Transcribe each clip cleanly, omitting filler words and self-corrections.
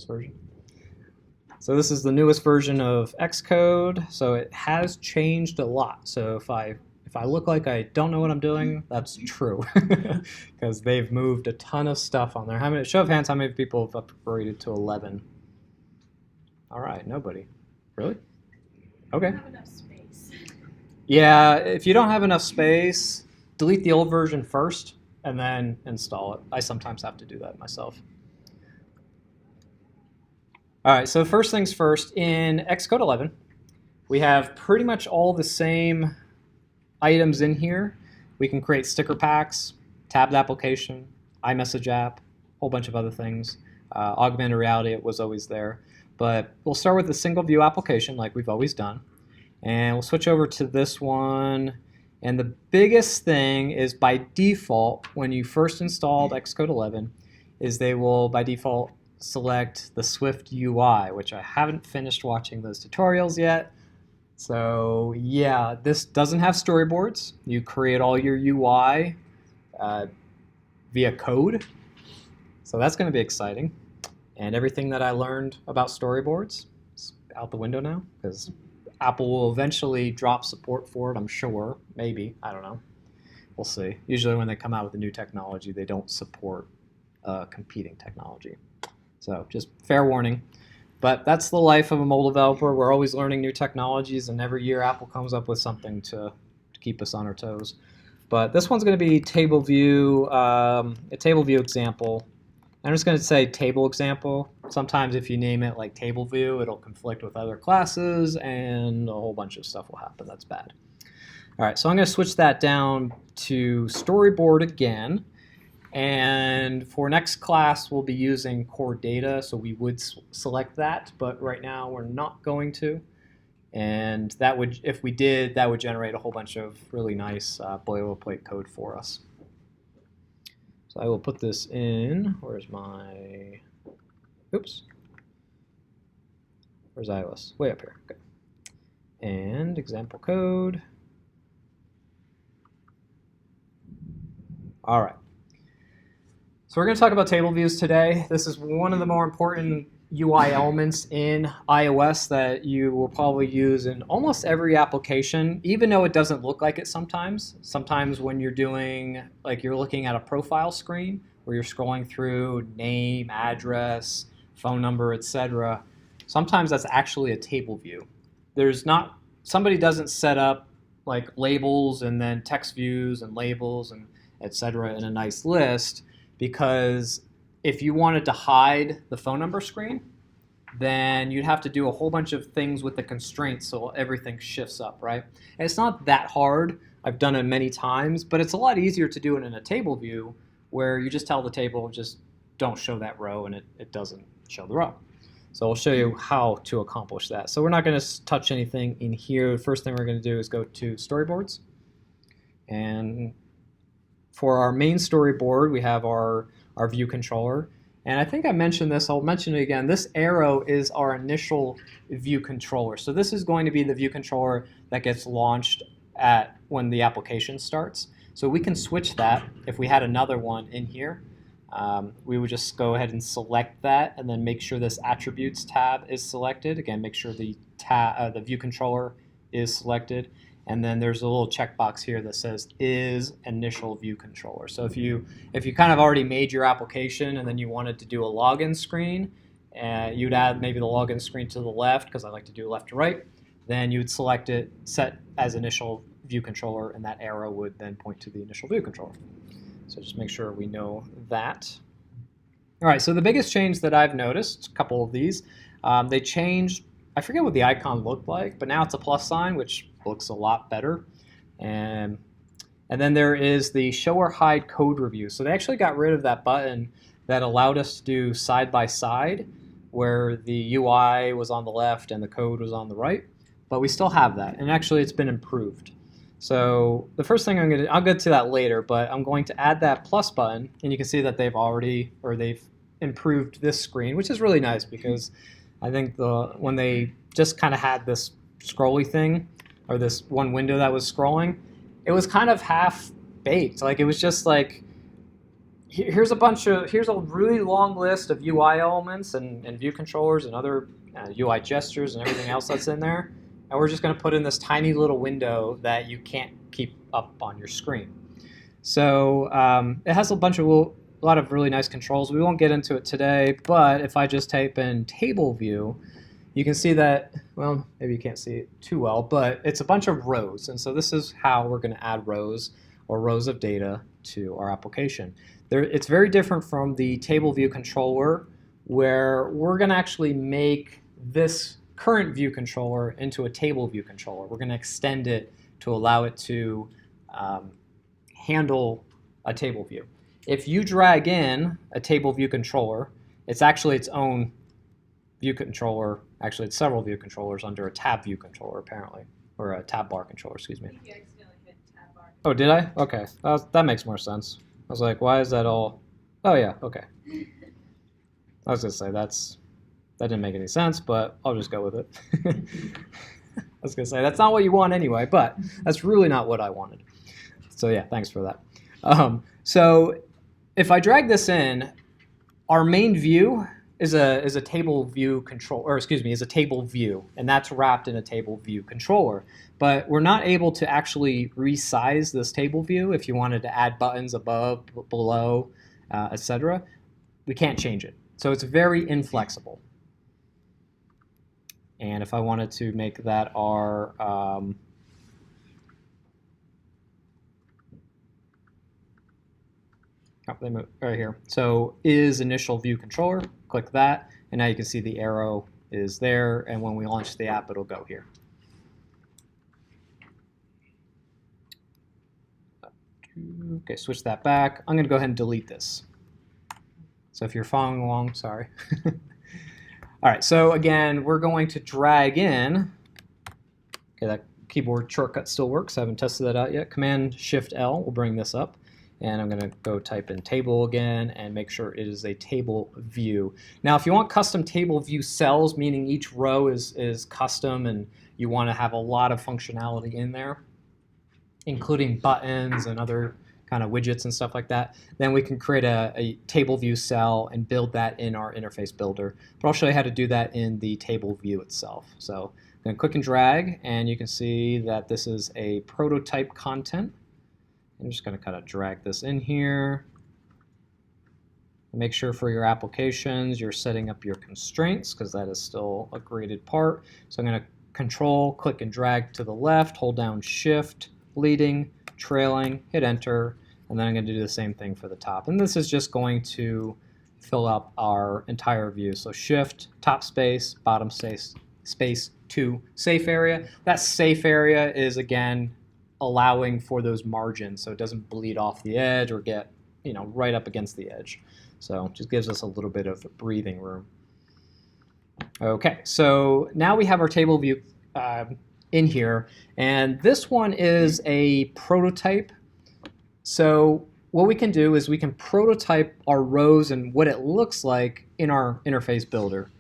version. So this is the newest version of Xcode. So it has changed a lot. So if I look like I don't know what I'm doing, that's true, because they've moved a ton of stuff on there. How many? Show of hands, how many people have upgraded to 11? All right, nobody. Really? Okay. I don't have enough space. Yeah, if you don't have enough space, delete the old version first and then install it. I sometimes have to do that myself. All right, so first things first, in Xcode 11, we have pretty much all the same items in here. We can create sticker packs, tabbed application, iMessage app, a whole bunch of other things. Augmented reality, it was always there. But we'll start with a single view application like we've always done. And we'll switch over to this one. And the biggest thing is by default, when you first installed Xcode 11, is they will by default select the Swift UI, which I haven't finished watching those tutorials yet. So yeah, this doesn't have storyboards. You create all your UI via code. So that's going to be exciting. And everything that I learned about storyboards is out the window now, because Apple will eventually drop support for it, I'm sure. Maybe. I don't know. We'll see. Usually when they come out with a new technology, they don't support competing technology. So just fair warning. But that's the life of a mobile developer. We're always learning new technologies, and every year Apple comes up with something to keep us on our toes. But this one's going to be TableView, a TableView example. I'm just going to say table example. Sometimes if you name it like TableView, it'll conflict with other classes, and a whole bunch of stuff will happen. That's bad. All right, so I'm going to switch that down to storyboard again. And for next class, we'll be using core data, so we would select that, but right now we're not going to. And that would, if we did, that would generate a whole bunch of really nice boilerplate code for us. So I will put this in. Where's my, oops. Where's iOS? Way up here. Okay. And example code. All right. So we're going to talk about table views today. This is one of the more important UI elements in iOS that you will probably use in almost every application, even though it doesn't look like it sometimes. Sometimes when you're doing, like you're looking at a profile screen where you're scrolling through name, address, phone number, etc. Sometimes that's actually a table view. There's not, somebody doesn't set up like labels and then text views and labels and etc. in a nice list, because if you wanted to hide the phone number screen, then you'd have to do a whole bunch of things with the constraints so everything shifts up, right? And it's not that hard. I've done it many times, but it's a lot easier to do it in a table view where you just tell the table, just don't show that row, and it doesn't show the row. So I'll show you how to accomplish that. So we're not going to touch anything in here. The first thing we're going to do is go to storyboards. And for our main storyboard, we have our view controller. And I think I mentioned this, I'll mention it again. This arrow is our initial view controller. So this is going to be the view controller that gets launched at when the application starts. So we can switch that. If we had another one in here, we would just go ahead and select that and then make sure this attributes tab is selected. Again, make sure the view controller is selected. And then there's a little checkbox here that says is initial view controller. So if you kind of already made your application and then you wanted to do a login screen, you'd add maybe the login screen to the left, because I like to do left to right. Then you would select it, set as initial view controller, and that arrow would then point to the initial view controller. So just make sure we know that. All right, so the biggest change that I've noticed, a couple of these, they changed, I forget what the icon looked like, but now it's a plus sign, which looks a lot better. And then there is the show or hide code review. So they actually got rid of that button that allowed us to do side by side, where the UI was on the left and the code was on the right. But we still have that, and actually it's been improved. So the first thing I'll get to that later, but I'm going to add that plus button, and you can see that they've improved this screen, which is really nice, because I think when they just kind of had this scrolly thing, or this one window that was scrolling, it was kind of half baked. Like it was just like here's a really long list of UI elements and view controllers and other UI gestures and everything else that's in there. And we're just going to put in this tiny little window that you can't keep up on your screen. So it has a lot of really nice controls. We won't get into it today, but if I just type in TableView, you can see that, well, maybe you can't see it too well, but it's a bunch of rows. And so this is how we're going to add rows or rows of data to our application. It's very different from the TableView controller, where we're going to actually make this current view controller into a TableView controller. We're going to extend it to allow it to handle a table view. If you drag in a table view controller, it's actually its own view controller. Actually, it's several view controllers under a tab view controller, apparently, or a tab bar controller, excuse me. I think you accidentally hit tab bar. Oh, did I? Okay, that makes more sense. I was like, why is that all? Oh yeah, okay. I was gonna say that didn't make any sense, but I'll just go with it. I was gonna say that's not what you want anyway, but that's really not what I wanted. So yeah, thanks for that. So if I drag this in, our main view is a table view control, or excuse me, is a table view, and that's wrapped in a table view controller. But we're not able to actually resize this table view. If you wanted to add buttons above, below, etc., we can't change it. So it's very inflexible. And if I wanted to make that our right here. So is initial view controller, click that, and now you can see the arrow is there, and when we launch the app, it'll go here. Okay, switch that back. I'm going to go ahead and delete this. So if you're following along, sorry. All right, so again, we're going to drag in. Okay, that keyboard shortcut still works. I haven't tested that out yet. Command-Shift-L will bring this up. And I'm going to go type in table again and make sure it is a table view. Now, if you want custom table view cells, meaning each row is custom and you want to have a lot of functionality in there, including buttons and other kind of widgets and stuff like that, then we can create a table view cell and build that in our interface builder. But I'll show you how to do that in the table view itself. So I'm going to click and drag, and you can see that this is a prototype content. I'm just going to kind of drag this in here. Make sure for your applications you're setting up your constraints, because that is still a graded part. So I'm going to control, click and drag to the left, hold down shift, leading, trailing, hit enter, and then I'm going to do the same thing for the top. And this is just going to fill up our entire view. So shift, top space, bottom space to safe area. That safe area is, again, allowing for those margins so it doesn't bleed off the edge or get, right up against the edge. So it just gives us a little bit of breathing room. Okay, so now we have our table view in here, and this one is a prototype. So what we can do is we can prototype our rows and what it looks like in our interface builder.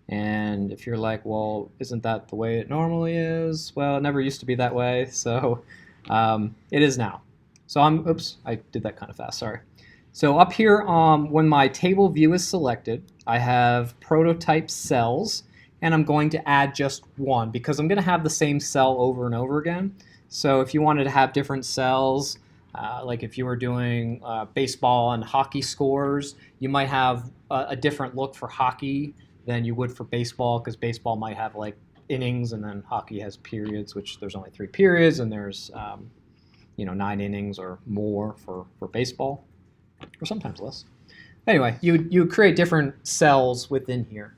And if you're like, well, isn't that the way it normally is? Well, it never used to be that way, so it is now. So oops, I did that kind of fast, sorry. So up here, when my table view is selected, I have prototype cells, and I'm going to add just one because I'm going to have the same cell over and over again. So if you wanted to have different cells, like if you were doing baseball and hockey scores, you might have a different look for hockey than you would for baseball, because baseball might have like innings, and then hockey has periods, which there's only 3 periods, and there's 9 innings or more for baseball, or sometimes less. Anyway, you create different cells within here.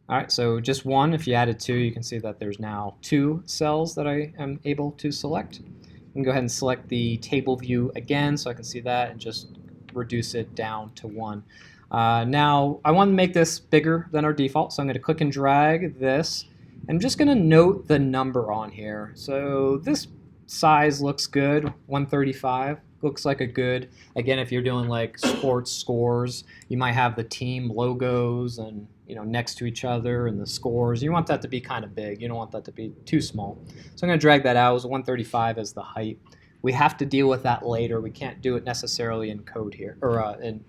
All right, so just one. If you added 2, you can see that there's now 2 cells that I am able to select. You can go ahead and select the table view again so I can see that, and just reduce it down to 1. Now, I want to make this bigger than our default, so I'm going to click and drag this. I'm just going to note the number on here. So this size looks good, 135. Looks like a good, again, if you're doing like sports scores, you might have the team logos and next to each other and the scores. You want that to be kind of big. You don't want that to be too small. So I'm going to drag that out as 135 as the height. we have to deal with that later. We can't do it necessarily in code here, or in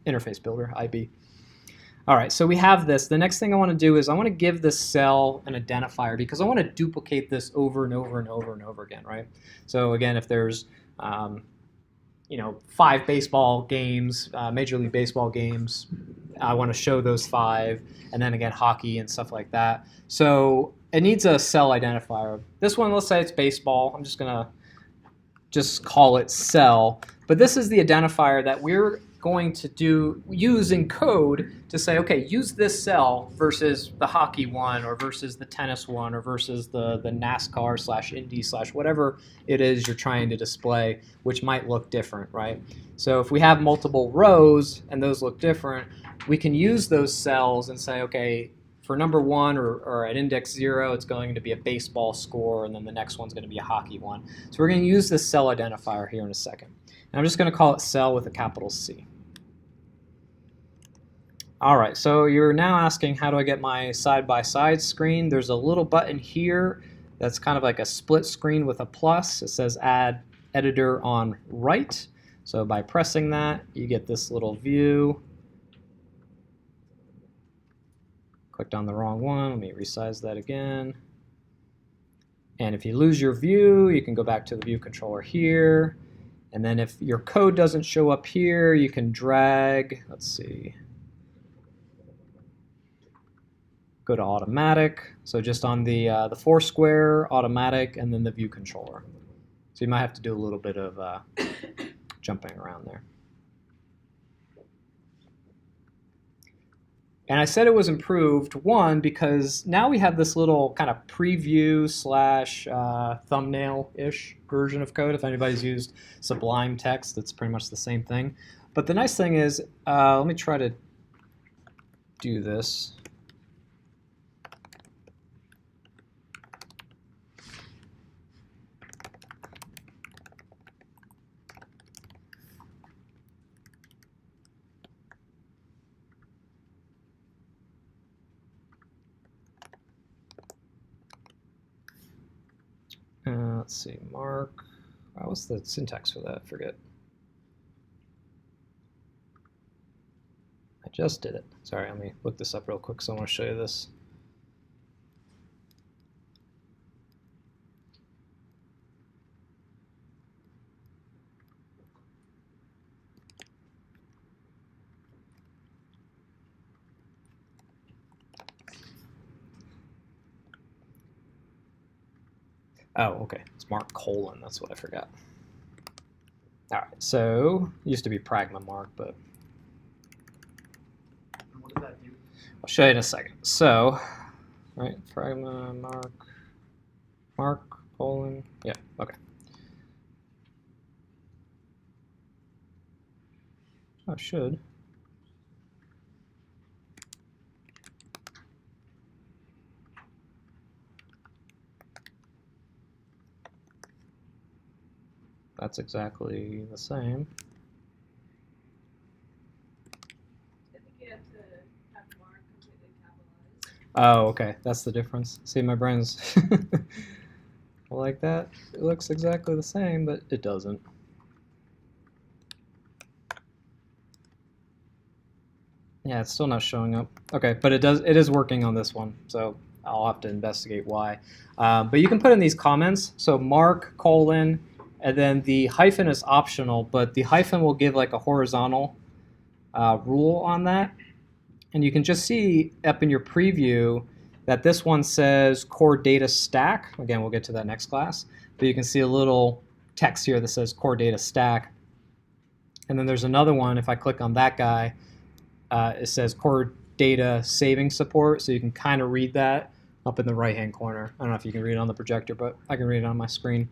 Interface Builder, IB. All right, so we have this. The next thing I want to do is I want to give this cell an identifier because I want to duplicate this over and over and over and over again, right? So again, if there's 5 baseball games, Major League Baseball games, I want to show those 5, and then again hockey and stuff like that. So it needs a cell identifier. This one, let's say it's baseball. I'm just gonna call it cell, but this is the identifier that we're going to use in code to say, okay, use this cell versus the hockey one, or versus the tennis one, or versus the NASCAR / Indy / whatever it is you're trying to display, which might look different, right? So if we have multiple rows and those look different, we can use those cells and say, okay, for number 1 or at index 0, it's going to be a baseball score, and then the next one's going to be a hockey one. So we're going to use this cell identifier here in a second. And I'm just going to call it cell with a capital C. All right, so you're now asking, how do I get my side-by-side screen? There's a little button here that's kind of like a split screen with a plus. It says Add Editor on Right. So by pressing that, you get this little view. Clicked on the wrong one. Let me resize that again. And if you lose your view, you can go back to the view controller here. And then if your code doesn't show up here, you can drag, let's see, go to automatic. So just on the 4 square, automatic, and then the view controller. So you might have to do a little bit of jumping around there. And I said it was improved, 1, because now we have this little kind of preview / thumbnail-ish version of code. If anybody's used Sublime Text, it's pretty much the same thing. But the nice thing is, let me try to do this. Let's see, mark. What's the syntax for that? I forget. I just did it. Sorry, let me look this up real quick because I want to show you this. Oh, okay. It's mark colon. That's what I forgot. All right. So it used to be pragma mark, but what does that do? I'll show you in a second. So, right, pragma mark colon. Yeah. Okay. I should. That's exactly the same. I think you have to have mark completely capitalized. Oh, okay. That's the difference. See, my brain's like that. It looks exactly the same, but it doesn't. Yeah, it's still not showing up. Okay, but it does. It is working on this one, so I'll have to investigate why. But you can put in these comments. So mark colon. And then the hyphen is optional, but the hyphen will give like a horizontal rule on that. And you can just see up in your preview that this one says core data stack. Again, we'll get to that next class. But you can see a little text here that says core data stack. And then there's another one, if I click on that guy, it says core data saving support. So you can kind of read that up in the right-hand corner. I don't know if you can read it on the projector, but I can read it on my screen.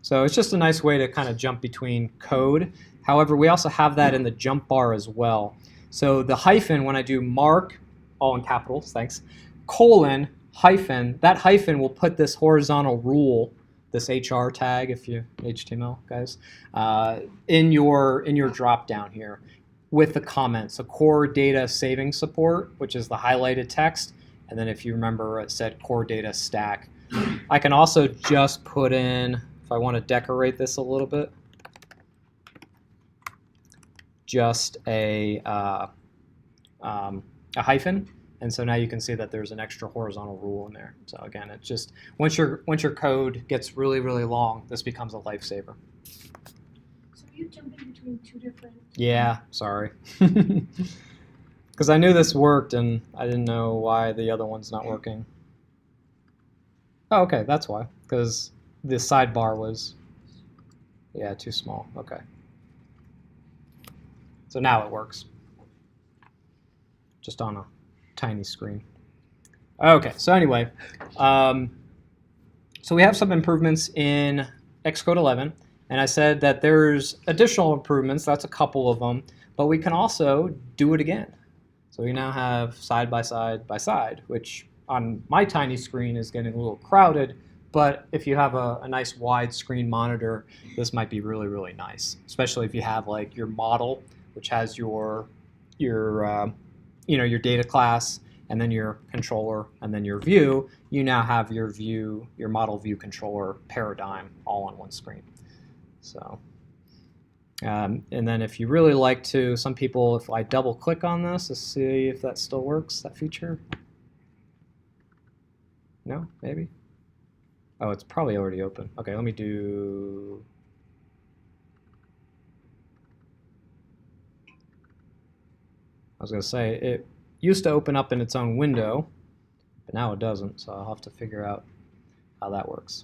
So it's just a nice way to kind of jump between code. However, we also have that in the jump bar as well. So the hyphen, when I do mark, all in capitals, thanks, colon, hyphen, that hyphen will put this horizontal rule, this HR tag, if you HTML guys, in your drop down here with the comment. So core data saving support, which is the highlighted text. And then if you remember, it said core data stack. I can also just put in if I want to decorate this a little bit, just a hyphen. And so now you can see that there's an extra horizontal rule in there. So again, it's just once your code gets really, really long, this becomes a lifesaver. So you jumping between two different... Yeah, sorry. Because I knew this worked and I didn't know why the other one's not working. Oh, okay, that's why. Because the sidebar was, yeah, too small. Okay. So now it works. Just on a tiny screen. Okay, so anyway, so we have some improvements in Xcode 11, and I said that there's additional improvements, that's a couple of them, but we can also do it again. So we now have side by side by side, which on my tiny screen is getting a little crowded, but if you have a nice wide screen monitor, this might be really, really nice, especially if you have like your model, which has your data class, and then your controller, and then your view. You now have your view, your model view controller paradigm all on one screen. So, and then if you really like to, some people, if I double click on this to see if that still works, that feature. No, maybe? Oh, it's probably already open. Okay, let me do... I was going to say, it used to open up in its own window, but now it doesn't, so I'll have to figure out how that works.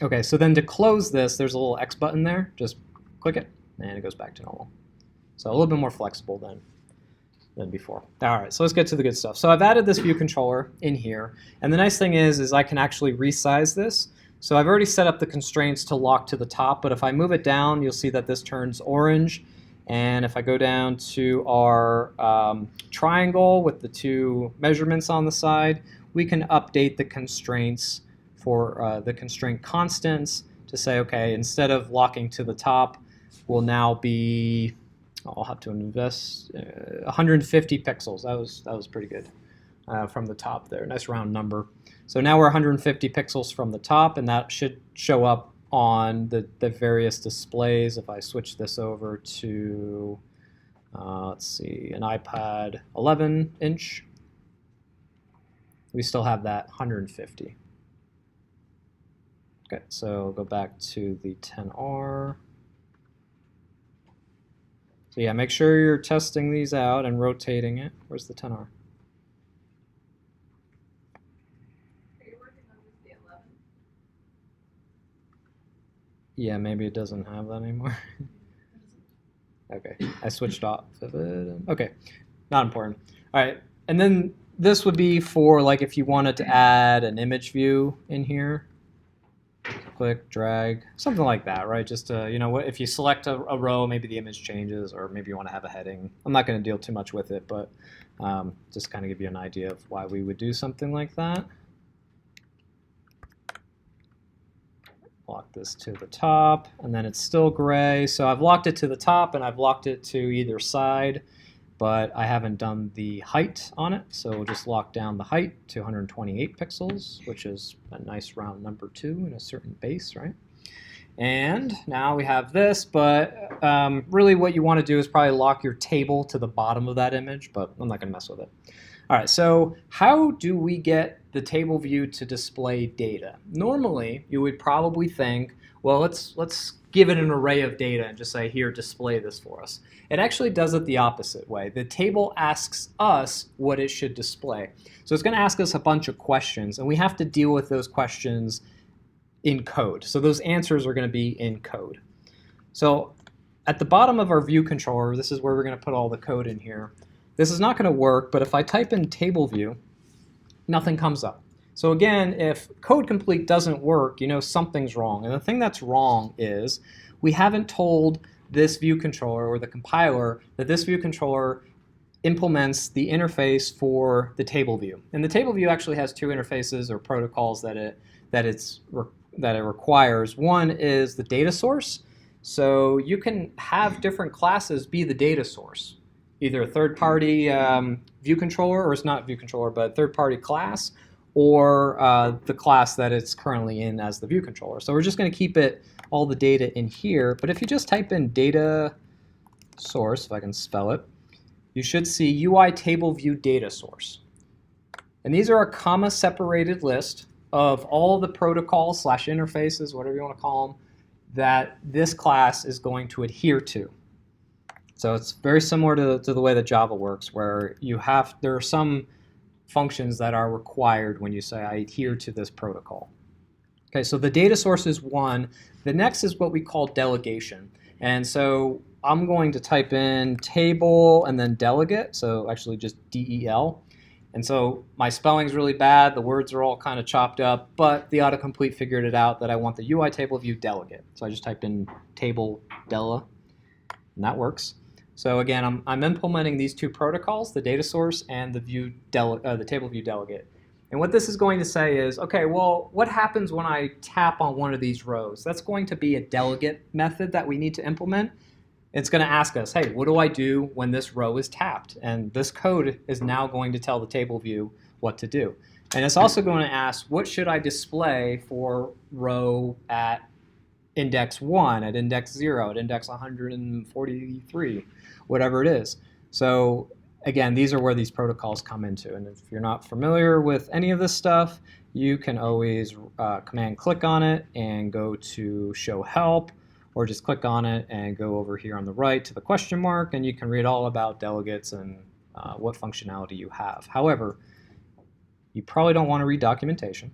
Okay, so then to close this, there's a little X button there. Just click it, and it goes back to normal. So a little bit more flexible than before. All right, so let's get to the good stuff. So I've added this view controller in here, and the nice thing is I can actually resize this. So I've already set up the constraints to lock to the top, but if I move it down, you'll see that this turns orange. And if I go down to our triangle with the two measurements on the side, we can update the constraints for the constraint constants to say, okay, instead of locking to the top, will now be, I'll have to invest 150 pixels. That was pretty good from the top there. Nice round number. So now we're 150 pixels from the top, and that should show up on the various displays. If I switch this over to, let's see, an iPad 11-inch, we still have that 150. Okay, so go back to the 10R. So yeah, make sure you're testing these out and rotating it. Where's the 10R? Yeah, maybe it doesn't have that anymore. Okay, I switched off of it. Okay, not important. All right, and then this would be for like if you wanted to add an image view in here. Click, drag, something like that, right? Just you know, if you select a row, maybe the image changes, or maybe you want to have a heading. I'm not going to deal too much with it, but just kind of give you an idea of why we would do something like that. Lock this to the top, and then it's still gray. So I've locked it to the top, and I've locked it to either side, but I haven't done the height on it. So we'll just lock down the height to 128 pixels, which is a nice round number 2 in a certain base, right? And now we have this, but really what you want to do is probably lock your table to the bottom of that image, but I'm not going to mess with it. All right, so how do we get the table view to display data? Normally, you would probably think, well, let's give it an array of data and just say, here, display this for us. It actually does it the opposite way. The table asks us what it should display. So it's going to ask us a bunch of questions, and we have to deal with those questions in code. So those answers are going to be in code. So at the bottom of our view controller, this is where we're going to put all the code in here. This is not going to work, but if I type in TableView, nothing comes up. So again, if code complete doesn't work, you know something's wrong. And the thing that's wrong is we haven't told this view controller or the compiler that this view controller implements the interface for the table view. And the table view actually has two interfaces or protocols that it requires. One is the data source. So you can have different classes be the data source. Either a third-party view controller, or it's not view controller, but a third-party class, or the class that it's currently in as the view controller. So we're just going to keep all the data in here. But if you just type in data source, if I can spell it, you should see UITableView data source. And these are a comma-separated list of all the protocols / interfaces, whatever you want to call them, that this class is going to adhere to. So it's very similar to the way that Java works, where there are some functions that are required when you say, I adhere to this protocol. Okay, so the data source is one. The next is what we call delegation. And so I'm going to type in table and then delegate, so actually just DEL. And so my spelling's really bad, the words are all kind of chopped up, but the autocomplete figured it out that I want the UITableView delegate. So I just typed in table dela, and that works. So again, I'm implementing these two protocols, the data source and the TableView delegate. And what this is going to say is, okay, well, what happens when I tap on one of these rows? That's going to be a delegate method that we need to implement. It's going to ask us, hey, what do I do when this row is tapped? And this code is now going to tell the TableView what to do. And it's also going to ask, what should I display for row at index 1, at index 0, at index 143, whatever it is. So again, these are where these protocols come into. And if you're not familiar with any of this stuff, you can always command click on it and go to show help, or just click on it and go over here on the right to the question mark, and you can read all about delegates and what functionality you have. However, you probably don't want to read documentation.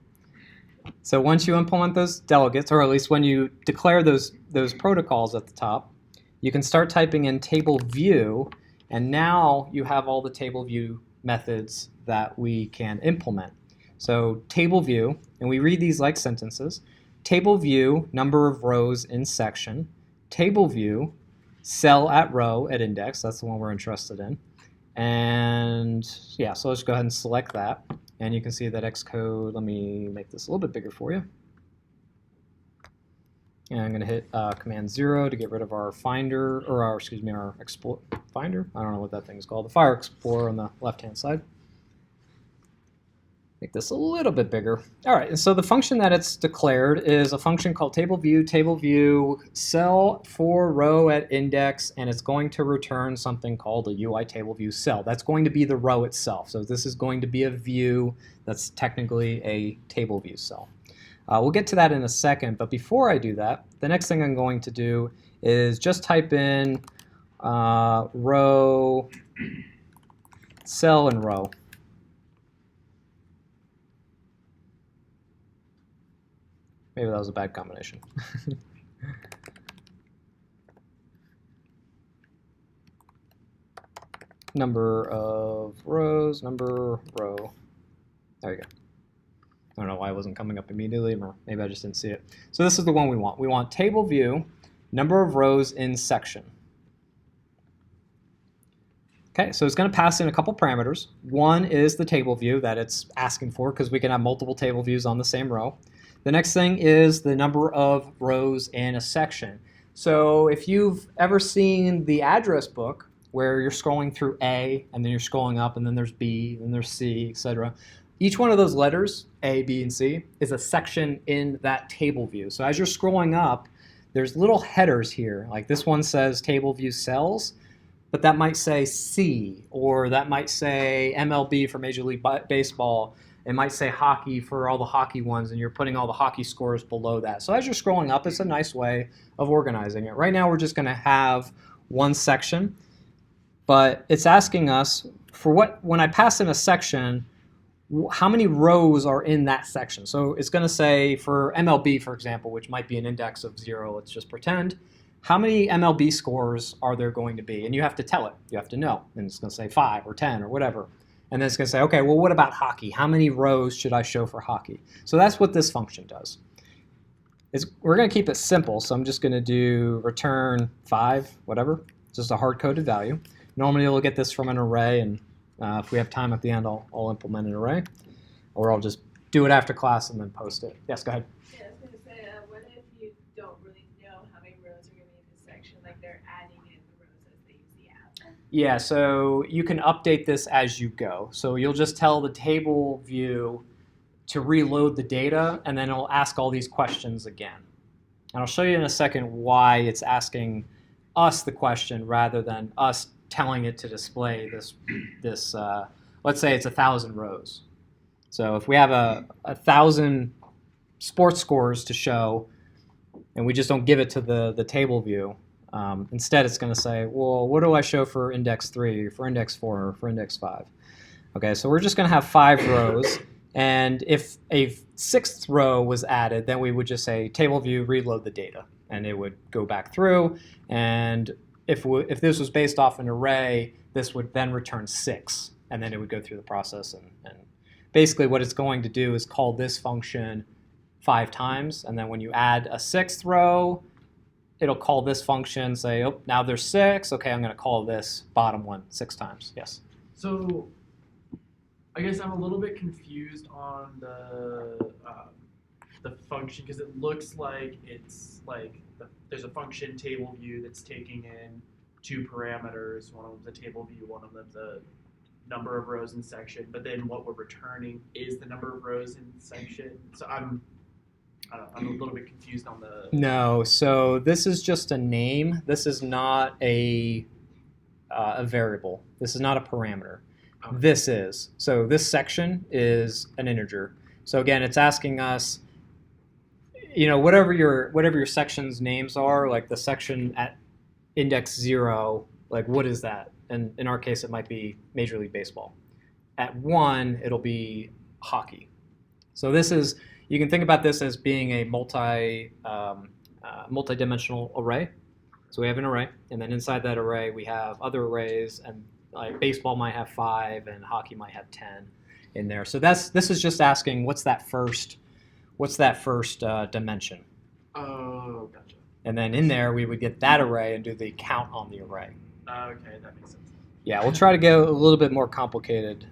So once you implement those delegates, or at least when you declare those protocols at the top, you can start typing in TableView, and now you have all the TableView methods that we can implement. So TableView, and we read these like sentences, TableView, number of rows in section, TableView, cell at row at index, that's the one we're interested in. And yeah, so let's go ahead and select that. And you can see that Xcode, let me make this a little bit bigger for you. And I'm going to hit Command 0 to get rid of our Finder, or our Explorer Finder. I don't know what that thing is called. The Fire Explorer on the left-hand side. Make this a little bit bigger. All right, and so the function that it's declared is a function called TableView cell for row at index, and it's going to return something called a UITableView cell. That's going to be the row itself. So this is going to be a view that's technically a TableView cell. We'll get to that in a second, but before I do that, the next thing I'm going to do is just type in row, cell, and row. Maybe that was a bad combination. Number of rows, number, row. There you go. I don't know why it wasn't coming up immediately, or maybe I just didn't see it. So this is the one we want. We want TableView, number of rows in section. Okay, so it's going to pass in a couple parameters. One is the table view that it's asking for, because we can have multiple table views on the same row. The next thing is the number of rows in a section. So if you've ever seen the address book where you're scrolling through A, and then you're scrolling up, and then there's B, and then there's C, etc. Each one of those letters, A, B, and C, is a section in that table view. So as you're scrolling up, there's little headers here. Like this one says TableView Cells, but that might say C, or that might say MLB for Major League Baseball. It might say hockey for all the hockey ones, and you're putting all the hockey scores below that. So as you're scrolling up, it's a nice way of organizing it. Right now, we're just going to have one section, but it's asking us for when I pass in a section, how many rows are in that section. So it's going to say for MLB, for example, which might be an index of 0, let's just pretend, how many MLB scores are there going to be? And you have to tell it. You have to know. And it's going to say 5 or 10 or whatever. And then it's going to say, okay, well, what about hockey? How many rows should I show for hockey? So that's what this function does. We're going to keep it simple, so I'm just going to do return 5, whatever, just a hard-coded value. Normally we'll get this from an array, and if we have time at the end, I'll implement an array. Or I'll just do it after class and then post it. Yes, go ahead. Yeah, I was going to say, what if you don't really know how many rows are going to be in this section? Like they're adding in the rows as they use the app. Yeah, so you can update this as you go. So you'll just tell the table view to reload the data, and then it'll ask all these questions again. And I'll show you in a second why it's asking us the question rather than us telling it to display this let's say it's 1,000 rows. So if we have a 1,000 sports scores to show, and we just don't give it to the table view, instead it's going to say, well, what do I show for index 3, for index 4, or for index 5? Okay, so we're just going to have 5 rows, and if a 6th row was added, then we would just say table view reload the data, and it would go back through, and if this was based off an array, this would then return 6, and then it would go through the process, and basically what it's going to do is call this function 5 times, and then when you add a 6th row, it'll call this function, say, oh, now there's 6, okay, I'm going to call this bottom one 6 times. Yes? So I guess I'm a little bit confused on the function, because it looks like it's like there's a function table view that's taking in 2 parameters. One of them's a table view, one of them's a number of rows in section, but then what we're returning is the number of rows in section. So I'm a little bit confused on the... No, so this is just a name. This is not a variable. This is not a parameter. Okay. This is. So this section is an integer. So again, it's asking us, whatever your section's names are, like the section at index 0, like what is that? And in our case, it might be Major League Baseball. At 1, it'll be hockey. So this is, you can think about this as being a multi-dimensional array. So we have an array, and then inside that array we have other arrays, and like baseball might have 5, and hockey might have 10 in there. So this is just asking what's that first dimension. Oh, gotcha. And then in there we would get that array and do the count on the array. Okay, that makes sense. Yeah, we'll try to go a little bit more complicated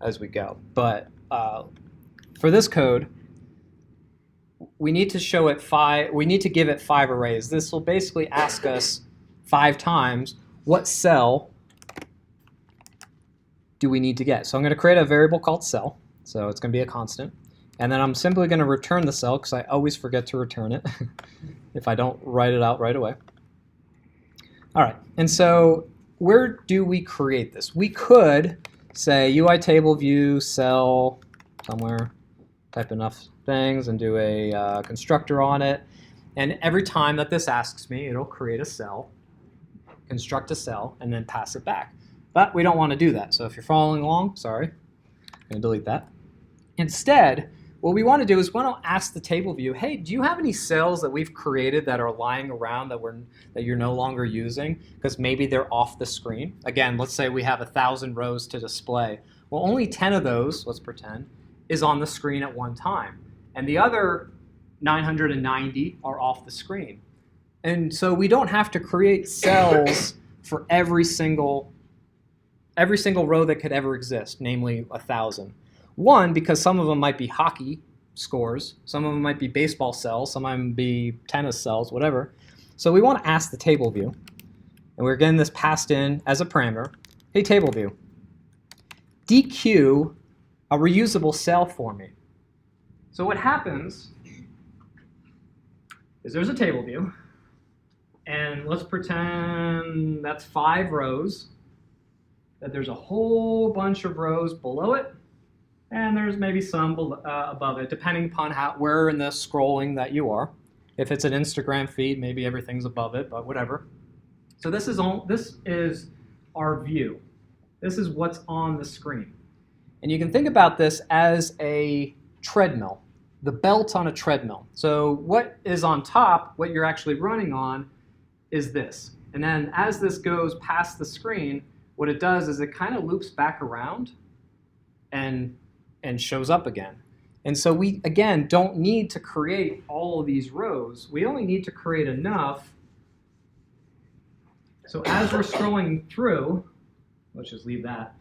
as we go. But for this code, we need to show it 5. We need to give it 5 arrays. This will basically ask us 5 times what cell do we need to get. So I'm going to create a variable called cell. So it's going to be a constant. And then I'm simply going to return the cell because I always forget to return it if I don't write it out right away. All right, and so where do we create this? We could say UITableView cell somewhere, type enough things and do a constructor on it. And every time that this asks me, it'll create a cell, construct a cell, and then pass it back. But we don't want to do that. So if you're following along, sorry, I'm going to delete that. Instead, what we want to do is we want to ask the table view, hey, do you have any cells that we've created that are lying around that you're no longer using? Because maybe they're off the screen. Again, let's say we have 1,000 rows to display. Well, only 10 of those, let's pretend, is on the screen at one time. And the other 990 are off the screen. And so we don't have to create cells for every single row that could ever exist, namely 1,000. One, because some of them might be hockey scores, some of them might be baseball cells, some of them be tennis cells, whatever. So we want to ask the table view, and we're getting this passed in as a parameter. Hey, table view, DQ a reusable cell for me. So what happens is there's a table view, and let's pretend that's 5 rows, that there's a whole bunch of rows below it, and there's maybe some above it, depending upon where in the scrolling that you are. If it's an Instagram feed, maybe everything's above it, but whatever. So this is our view. This is what's on the screen. And you can think about this as a treadmill, the belt on a treadmill. So what is on top, what you're actually running on, is this. And then as this goes past the screen, what it does is it kind of loops back around and shows up again. And so we, again, don't need to create all of these rows. We only need to create enough. So as we're scrolling through, let's just leave that.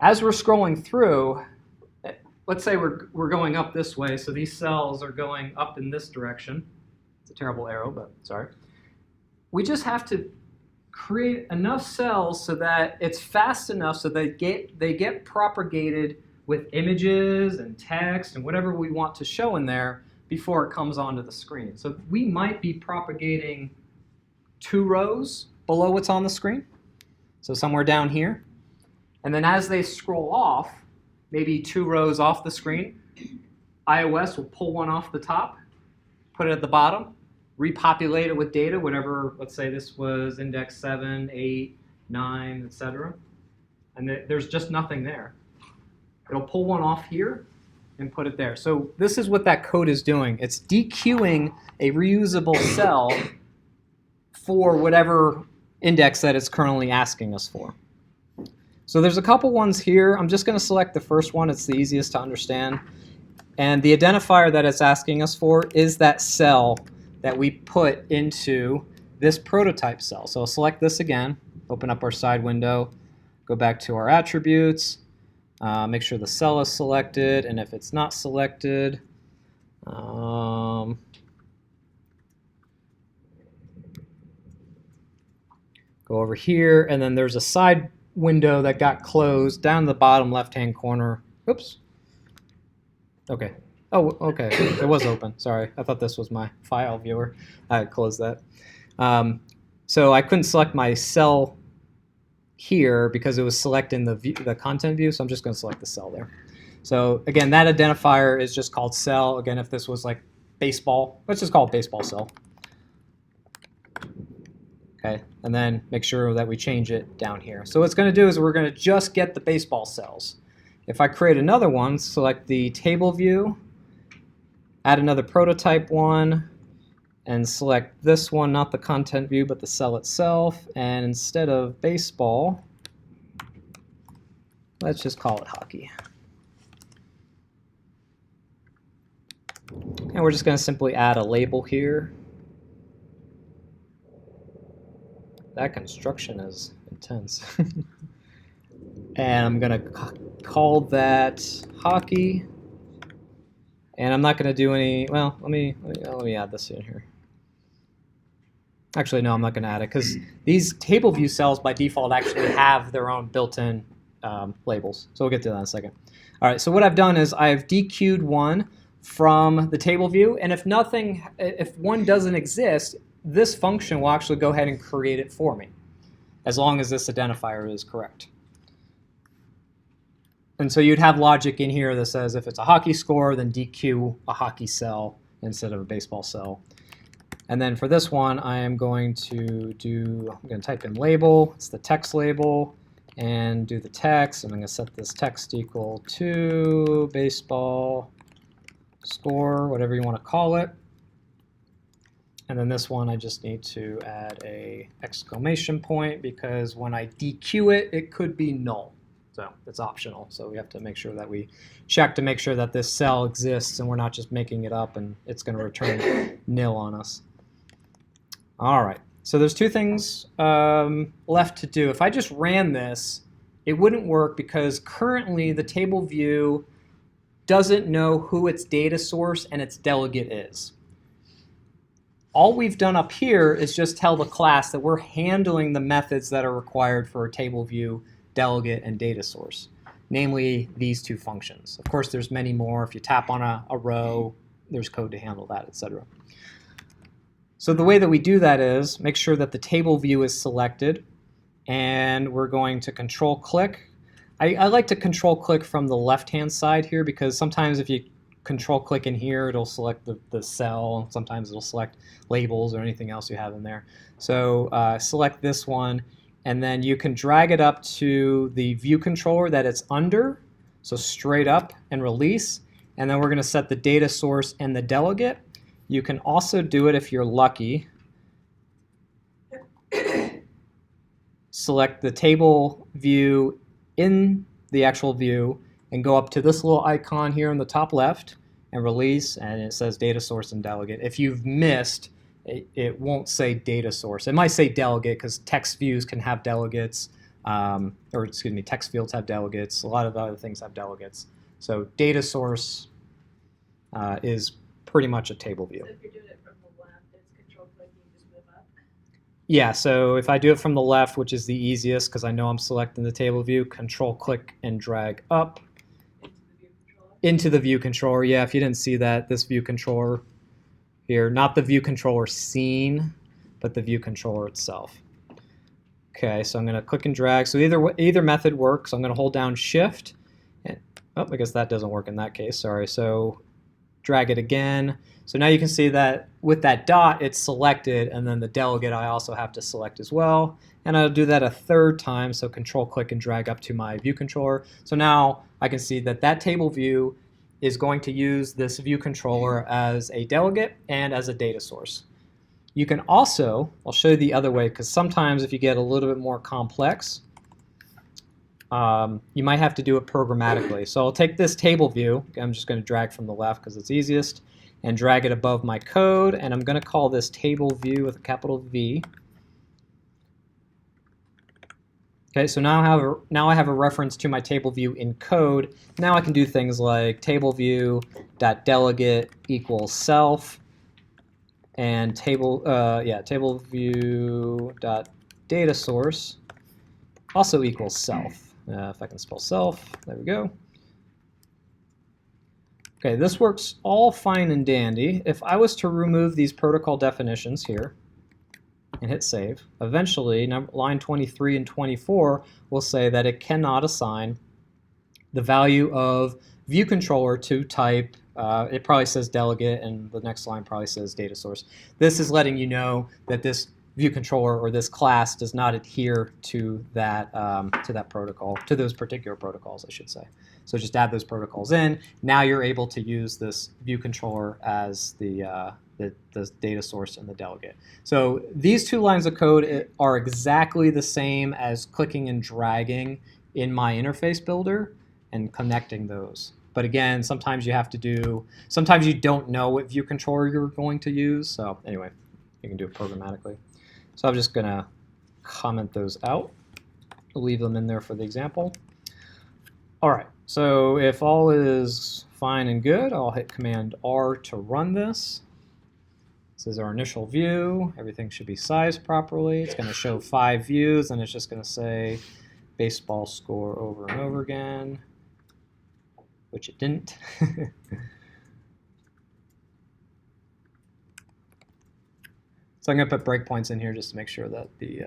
As we're scrolling through, let's say we're going up this way, so these cells are going up in this direction. It's a terrible arrow, but sorry. We just have to create enough cells so that it's fast enough so they get propagated with images and text and whatever we want to show in there before it comes onto the screen. So we might be propagating 2 rows below what's on the screen, so somewhere down here. And then as they scroll off, maybe 2 rows off the screen, iOS will pull one off the top, put it at the bottom, repopulate it with data, whatever, let's say this was index 7, 8, 9, etc. And there's just nothing there. It'll pull one off here and put it there. So this is what that code is doing. It's dequeuing a reusable cell for whatever index that it's currently asking us for. So there's a couple ones here. I'm just going to select the first one. It's the easiest to understand. And the identifier that it's asking us for is that cell that we put into this prototype cell. So I'll select this again, open up our side window, go back to our attributes, make sure the cell is selected, and if it's not selected, go over here, and then there's a side window that got closed down in the bottom left-hand corner. Oops. Okay. Oh, okay. It was open. Sorry. I thought this was my file viewer. I closed that. So I couldn't select my cell here because it was selecting the content view, so I'm just going to select the cell there. So again, that identifier is just called cell. Again, if this was like baseball, let's just call it baseball cell. Okay, and then make sure that we change it down here. So what it's going to do is we're going to just get the baseball cells. If I create another one, select the table view, add another prototype one, and select this one, not the content view, but the cell itself. And instead of baseball, let's just call it hockey. And we're just going to simply add a label here. That construction is intense. And I'm going to call that hockey. And I'm not going to do any, well, let me add this in here. Actually, no, I'm not going to add it because these TableView cells by default actually have their own built-in labels. So we'll get to that in a second. All right, so what I've done is I've dequeued one from the TableView, and if one doesn't exist, this function will actually go ahead and create it for me, as long as this identifier is correct. And so you'd have logic in here that says if it's a hockey score, then dequeue a hockey cell instead of a baseball cell. And then for this one, I am going to type in label, it's the text label, and do the text. I'm going to set this text equal to baseball score, whatever you want to call it. And then this one, I just need to add a exclamation point because when I dequeue it, it could be null. So it's optional. So we have to make sure that we check to make sure that this cell exists and we're not just making it up and it's going to return nil on us. All right. So there's 2 things left to do. If I just ran this, it wouldn't work because currently the TableView doesn't know who its data source and its delegate is. All we've done up here is just tell the class that we're handling the methods that are required for a TableView delegate and data source, namely these 2 functions. Of course, there's many more. If you tap on a row, there's code to handle that, etc. So the way that we do that is make sure that the table view is selected, and we're going to control click. I like to control click from the left-hand side here because sometimes if you control click in here, it'll select the cell. Sometimes it'll select labels or anything else you have in there. So select this one, and then you can drag it up to the view controller that it's under, so straight up and release. And then we're going to set the data source and the delegate. You can also do it if you're lucky. Select the table view in the actual view and go up to this little icon here in the top left and release, and it says data source and delegate. If you've missed, it won't say data source. It might say delegate because text views can have delegates, or excuse me, text fields have delegates. A lot of other things have delegates. So data source is pretty much a table view. So if you're doing it from the left, it's control click, you just move up. Yeah, so if I do it from the left, which is the easiest because I know I'm selecting the table view, control click and drag up. into the view controller. Yeah, if you didn't see that, this view controller here, not the view controller scene, but the view controller itself. Okay, so I'm going to click and drag. So either method works. I'm going to hold down Shift. And, oh, I guess that doesn't work in that case. Sorry. So drag it again. So now you can see that with that dot, it's selected, and then the delegate I also have to select as well. And I'll do that a third time. So Control click and drag up to my view controller. So now I can see that that table view is going to use this view controller as a delegate and as a data source. You can also, I'll show you the other way, because sometimes if you get a little bit more complex, you might have to do it programmatically. So I'll take this table view, I'm just going to drag from the left because it's easiest, and drag it above my code, and I'm going to call this table view with a capital V. Okay, so now I have a reference to my table view in code. Now I can do things like TableView.delegate equals self, and TableView.data source also equals self. If I can spell self, there we go. Okay, this works all fine and dandy. If I was to remove these protocol definitions here and hit save, eventually line 23 and 24 will say that it cannot assign the value of view controller to type. It probably says delegate, and the next line probably says data source. This is letting you know that this view controller or this class does not adhere to that protocol, to those particular protocols, I should say. So just add those protocols in. Now you're able to use this view controller as the data source and the delegate. So these two lines of code are exactly the same as clicking and dragging in my interface builder and connecting those. But again, sometimes you don't know what view controller you're going to use. So anyway, you can do it programmatically. So I'm just going to comment those out. I'll leave them in there for the example. All right, so if all is fine and good, I'll hit Command R to run this. This is our initial view. Everything should be sized properly. It's going to show 5 views, and it's just going to say baseball score over and over again, which it didn't. So I'm going to put breakpoints in here just to make sure that the...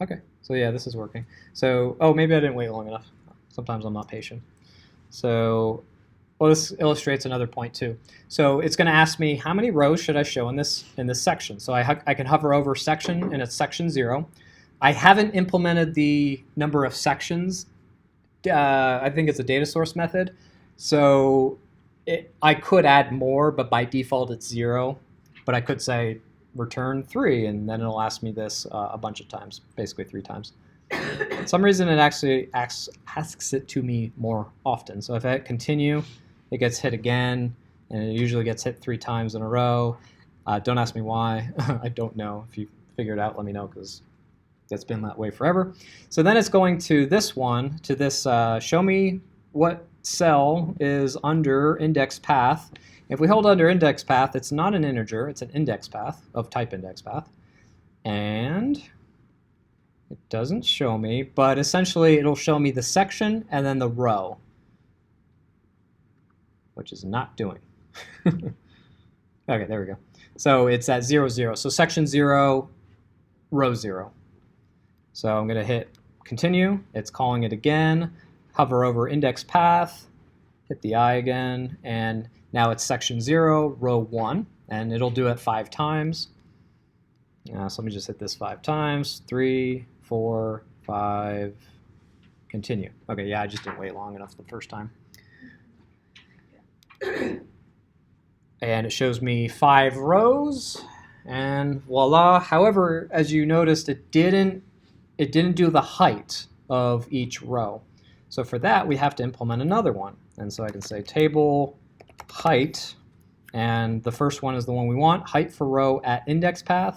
Okay, so yeah, this is working. So, oh, maybe I didn't wait long enough. Sometimes I'm not patient. So, well, this illustrates another point too. So it's going to ask me how many rows should I show in this section. So I can hover over section, and it's section 0. I haven't implemented the number of sections. I think it's a data source method. So I could add more, but by default it's 0. But I could say return 3, and then it'll ask me this a bunch of times, basically 3 times. For some reason it actually asks it to me more often. So if I hit continue, it gets hit again, and it usually gets hit 3 times in a row. Don't ask me why. I don't know. If you figure it out, let me know, because it's been that way forever. So then it's going to this one, to this show me what cell is under IndexPath. If we hold under IndexPath, it's not an integer, it's an IndexPath of type IndexPath. And it doesn't show me, but essentially it'll show me the section and then the row, which is not doing. Okay, there we go. So it's at 0, 0. So section 0, row 0. So I'm going to hit continue. It's calling it again. Hover over IndexPath, hit the I again, and now it's section 0, row 1, and it'll do it 5 times. So let me just hit this 5 times. 3, 4, 5, continue. Okay, yeah, I just didn't wait long enough the first time. And it shows me 5 rows, and voila. However, as you noticed, it didn't do the height of each row. So for that, we have to implement another one. And so I can say table height, and the first one is the one we want, height for row at IndexPath.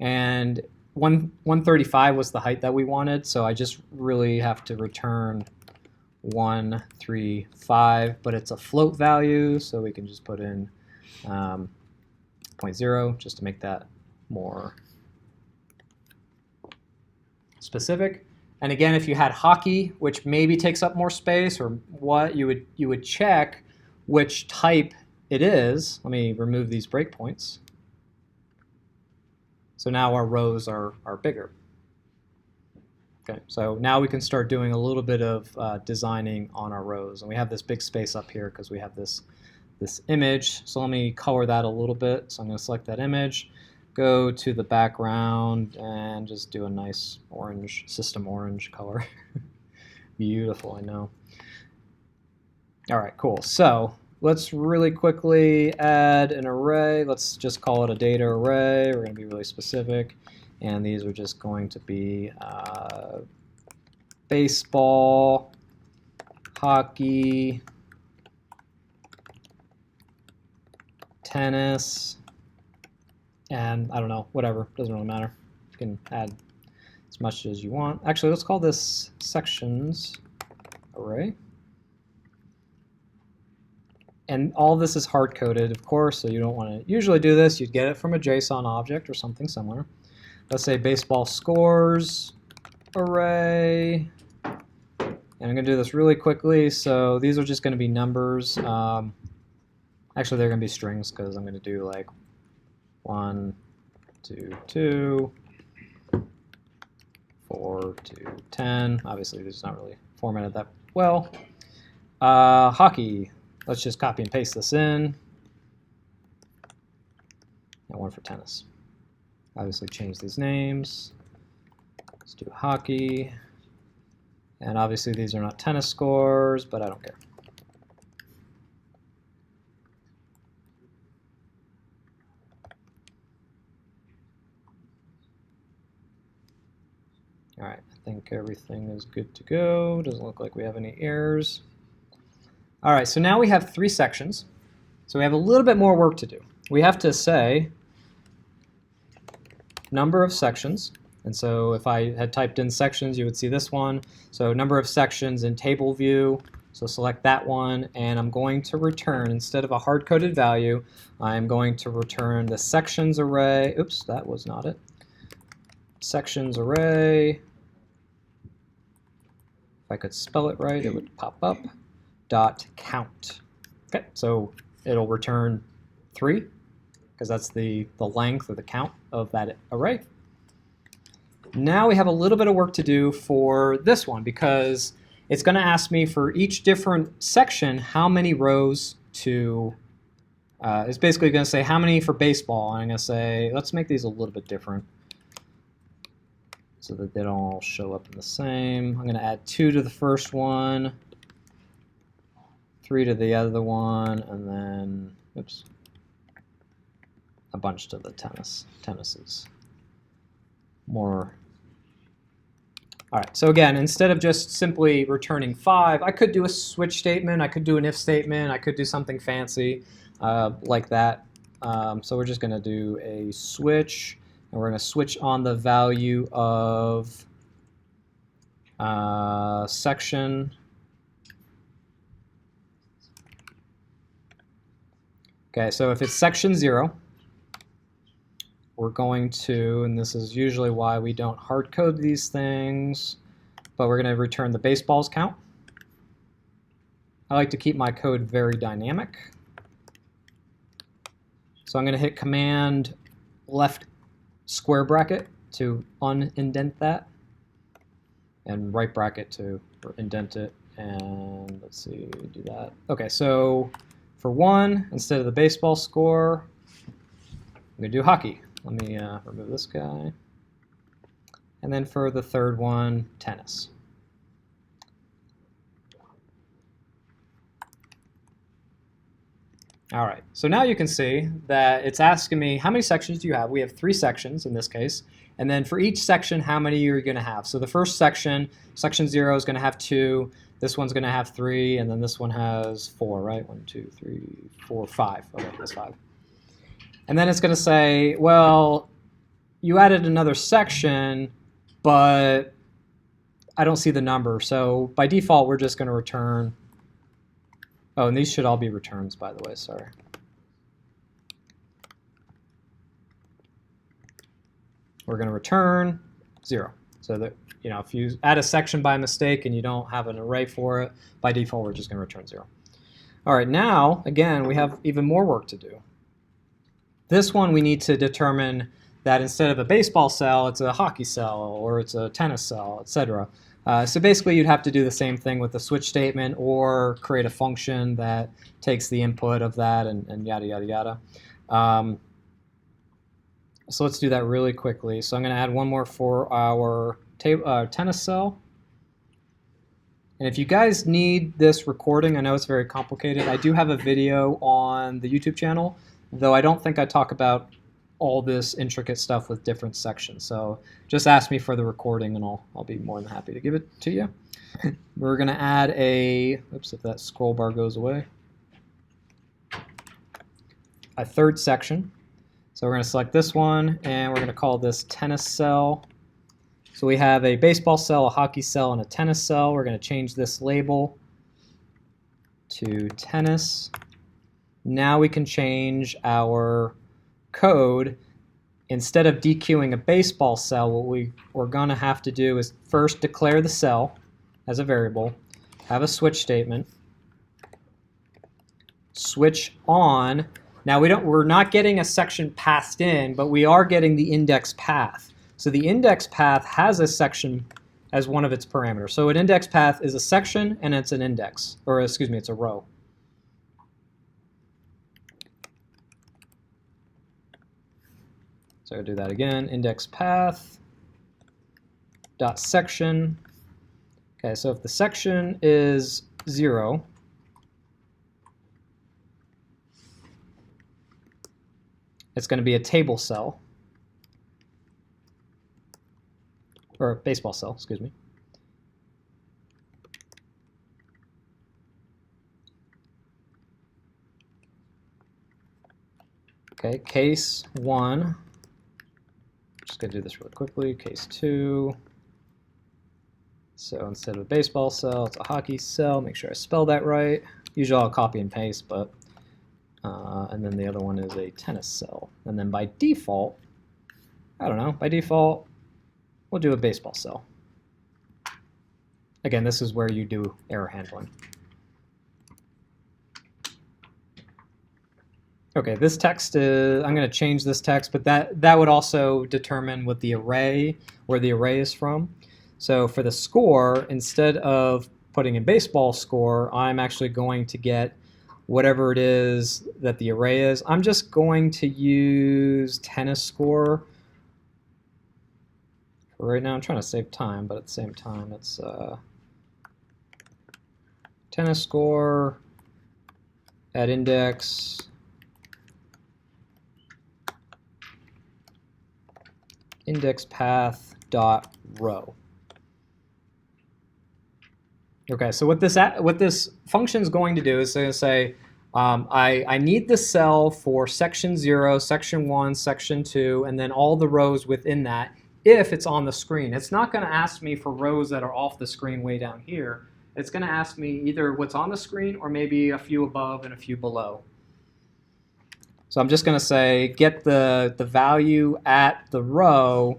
And 135 was the height that we wanted, so I just really have to return 135, but it's a float value, so we can just put in 0.0 just to make that more specific. And again, if you had hockey, which maybe takes up more space or what, you would check which type it is. Let me remove these breakpoints. So now our rows are bigger. Okay, so now we can start doing a little bit of designing on our rows. And we have this big space up here because we have this image. So let me color that a little bit. So I'm going to select that image, go to the background, and just do a nice orange, system orange color. Beautiful, I know. All right, cool. So let's really quickly add an array. Let's just call it a data array. We're going to be really specific. And these are just going to be baseball, hockey, tennis, and I don't know, whatever. Doesn't really matter. You can add as much as you want. Actually, let's call this sections array. And all this is hard-coded, of course, so you don't want to usually do this. You'd get it from a JSON object or something similar. Let's say baseball scores array. And I'm going to do this really quickly. So these are just going to be numbers. Actually, they're going to be strings because I'm going to do like 1, 2, 2, 4 to 10. Obviously, this is not really formatted that well. Hockey. Let's just copy and paste this in. And one for tennis. Obviously, change these names. Let's do hockey. And obviously, these are not tennis scores, but I don't care. All right, I think everything is good to go. Doesn't look like we have any errors. All right, so now we have 3 sections. So we have a little bit more work to do. We have to say number of sections. And so if I had typed in sections, you would see this one. So number of sections in TableView. So select that one, and I'm going to return, instead of a hard-coded value, I'm going to return the sections array. Oops, that was not it. Sections array. If I could spell it right, it would pop up. Dot count. Okay, so it'll return 3 because that's the length or the count of that array. Now we have a little bit of work to do for this one because it's going to ask me for each different section how many rows to. It's basically going to say how many for baseball. And I'm going to say let's make these a little bit different so that they don't all show up in the same. I'm going to add 2 to the first one. 3 to the other one, and then, oops, a bunch to the tennises. More. All right, so again, instead of just simply returning 5, I could do a switch statement, I could do an if statement, I could do something fancy like that. So we're just going to do a switch, and we're going to switch on the value of section. Okay, so if it's section 0, we're going to, and this is usually why we don't hard code these things, but we're going to return the baseballs count. I like to keep my code very dynamic. So I'm going to hit Command left square bracket to unindent that, and right bracket to indent it, and let's see, do that. Okay, so for 1, instead of the baseball score, I'm going to do hockey. Let me remove this guy. And then for the third one, tennis. All right, so now you can see that it's asking me how many sections do you have. We have 3 sections in this case. And then for each section, how many you're going to have. So the first section, section 0, is going to have 2. This one's going to have 3, and then this one has 4, right? 1, 2, 3, 4, 5. Okay, that's 5. And then it's going to say, well, you added another section, but I don't see the number. So by default, we're just going to return. Oh, and these should all be returns, by the way. Sorry. We're going to return 0. So that, you know, if you add a section by mistake and you don't have an array for it, by default we're just going to return 0. All right, now again we have even more work to do. This one we need to determine that instead of a baseball cell, it's a hockey cell or it's a tennis cell, etc. So basically you'd have to do the same thing with the switch statement or create a function that takes the input of that and yada, yada, yada. So let's do that really quickly. So I'm going to add one more for our tennis cell. And if you guys need this recording, I know it's very complicated. I do have a video on the YouTube channel, though I don't think I talk about all this intricate stuff with different sections. So just ask me for the recording and I'll be more than happy to give it to you. We're going to add a, oops, if that scroll bar goes away, a third section. So we're going to select this one and we're going to call this tennis cell. So we have a baseball cell, a hockey cell, and a tennis cell. We're going to change this label to tennis. Now we can change our code. Instead of dequeuing a baseball cell, what we're going to have to do is first declare the cell as a variable, have a switch statement, switch on. Now we're not getting a section passed in, but we are getting the index path. So the index path has a section as one of its parameters. So an index path is a section and it's an index, or excuse me, it's a row. So I'll do that again, index path dot section. Okay, so if the section is 0, it's going to be a table cell, or a baseball cell, excuse me. Okay, case 1. Just going to do this really quickly. Case 2. So instead of a baseball cell, it's a hockey cell. Make sure I spell that right. Usually I'll copy and paste, but and then the other one is a tennis cell. And then by default, I don't know, by default, we'll do a baseball cell. Again, this is where you do error handling. Okay, this text is, I'm going to change this text, but that would also determine what the array, where the array is from. So for the score, instead of putting in baseball score, I'm actually going to get whatever it is that the array is. I'm just going to use tennis score. For right now, I'm trying to save time, but at the same time, it's tennis score at index IndexPath dot row. Okay, so what this function is going to do is going to say, I need the cell for section 0, section 1, section 2, and then all the rows within that if it's on the screen. It's not going to ask me for rows that are off the screen way down here. It's going to ask me either what's on the screen or maybe a few above and a few below. So I'm just going to say get the value at the row,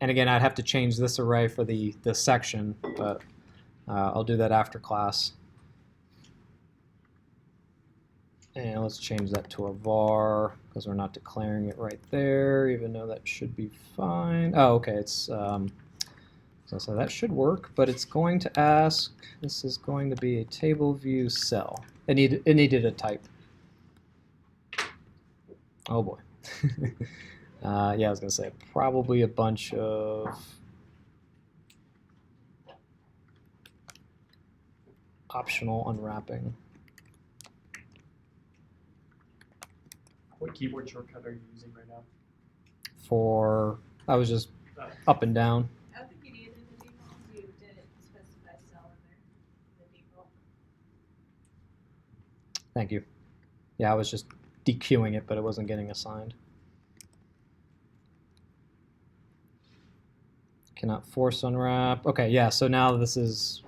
and again I'd have to change this array for the section, but I'll do that after class. And let's change that to a var because we're not declaring it right there, even though that should be fine. Oh, okay, it's so that should work, but it's going to ask. This is going to be a TableView cell. It needed a type. Oh boy. Yeah, I was going to say probably a bunch of optional unwrapping. What keyboard shortcut are you using right now? I was just up and down. I don't think you needed the default. You didn't specify cell in there. The default. Thank you. Yeah, I was just dequeuing it, but it wasn't getting assigned. Cannot force unwrap. Okay, yeah, so now this is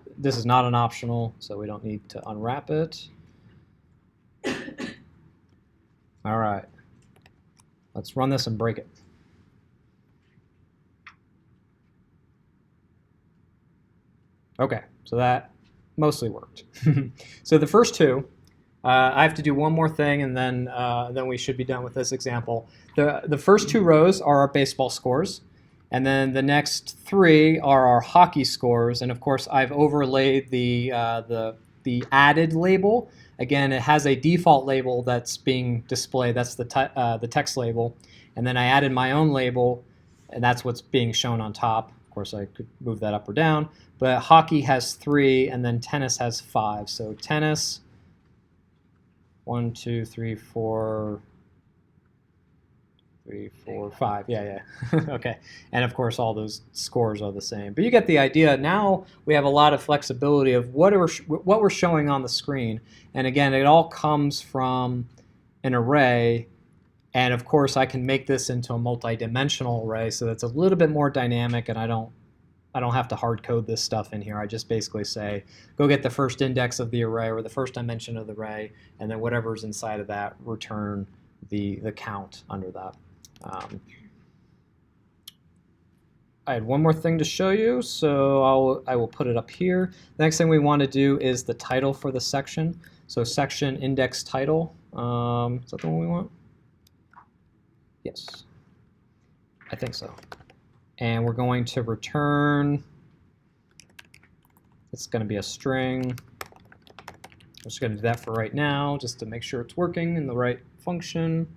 not an optional, so we don't need to unwrap it. All right, let's run this and break it. Okay, so that mostly worked. So the first two, I have to do one more thing, and then we should be done with this example. The first two rows are our baseball scores, and then the next three are our hockey scores. And of course, I've overlaid the added label. Again, it has a default label that's being displayed. That's the text label, and then I added my own label, and that's what's being shown on top. Of course, I could move that up or down. But hockey has 3, and then tennis has 5. So tennis, 1, 2, 3, 4, 3, 4, 5. Yeah. Okay. And of course, all those scores are the same. But you get the idea. Now we have a lot of flexibility of what we're showing on the screen. And again, it all comes from an array. And of course, I can make this into a multi-dimensional array, so that's a little bit more dynamic, and I don't have to hard code this stuff in here. I just basically say, go get the first index of the array or the first dimension of the array, and then whatever's inside of that, return the count under that. I had one more thing to show you, so I will put it up here. The next thing we want to do is the title for the section. So section index title. Is that the one we want? Yes, I think so. And we're going to return, it's going to be a string. I'm just going to do that for right now, just to make sure it's working in the right function.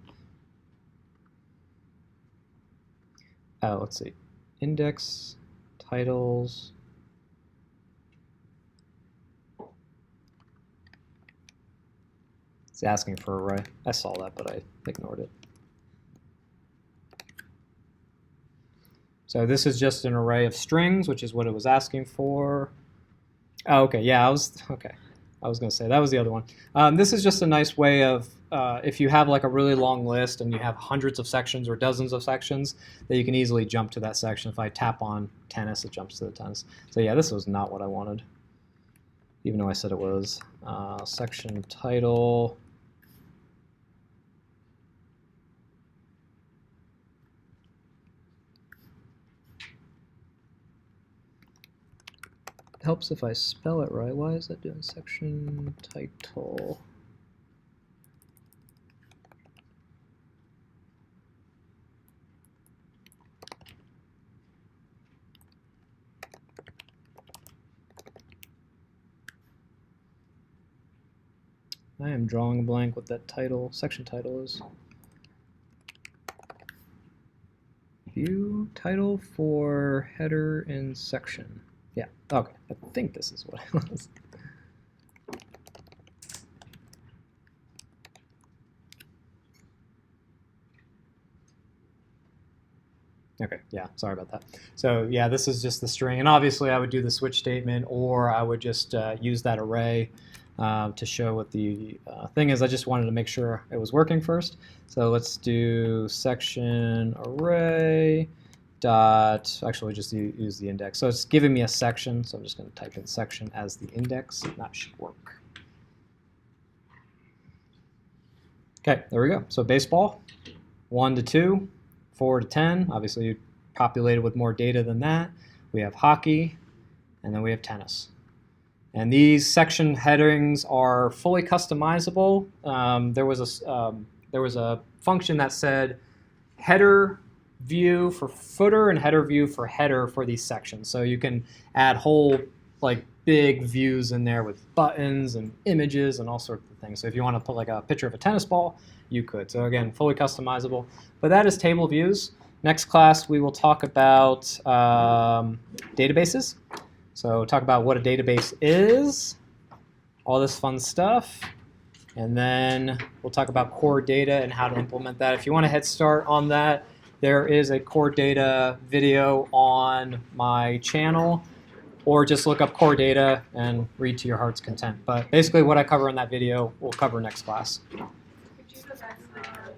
Oh, let's see, index, titles. It's asking for array. I saw that, but I ignored it. So this is just an array of strings, which is what it was asking for. Oh, okay, yeah, I was going to say that was the other one. This is just a nice way of, if you have like a really long list and you have hundreds of sections or dozens of sections, that you can easily jump to that section. If I tap on tennis, it jumps to the tennis. So yeah, this was not what I wanted, even though I said it was. Section title. Helps if I spell it right. Why is that doing section title? I am drawing a blank what that title, section title is. View title for header and section. Yeah, okay, I think this is what it was. Okay, yeah, sorry about that. So yeah, this is just the string, and obviously I would do the switch statement, or I would just use that array to show what the thing is. I just wanted to make sure it was working first. So let's do section array dot, actually just use the index. So it's giving me a section, so I'm just going to type in section as the index, and that should work. Okay, there we go. So baseball, 1 to 2, 4 to 10. Obviously you populated with more data than that. We have hockey, and then we have tennis. And these section headings are fully customizable. There was a function that said header view for footer and header view for header for these sections. So you can add whole like big views in there with buttons and images and all sorts of things. So if you want to put like a picture of a tennis ball, you could. So again, fully customizable. But that is TableViews. Next class we will talk about databases. So talk about what a database is, all this fun stuff. And then we'll talk about core data and how to implement that. If you want a head start on that, there is a core data video on my channel, or just look up core data and read to your heart's content. But basically what I cover in that video, we'll cover next class. Could you go back to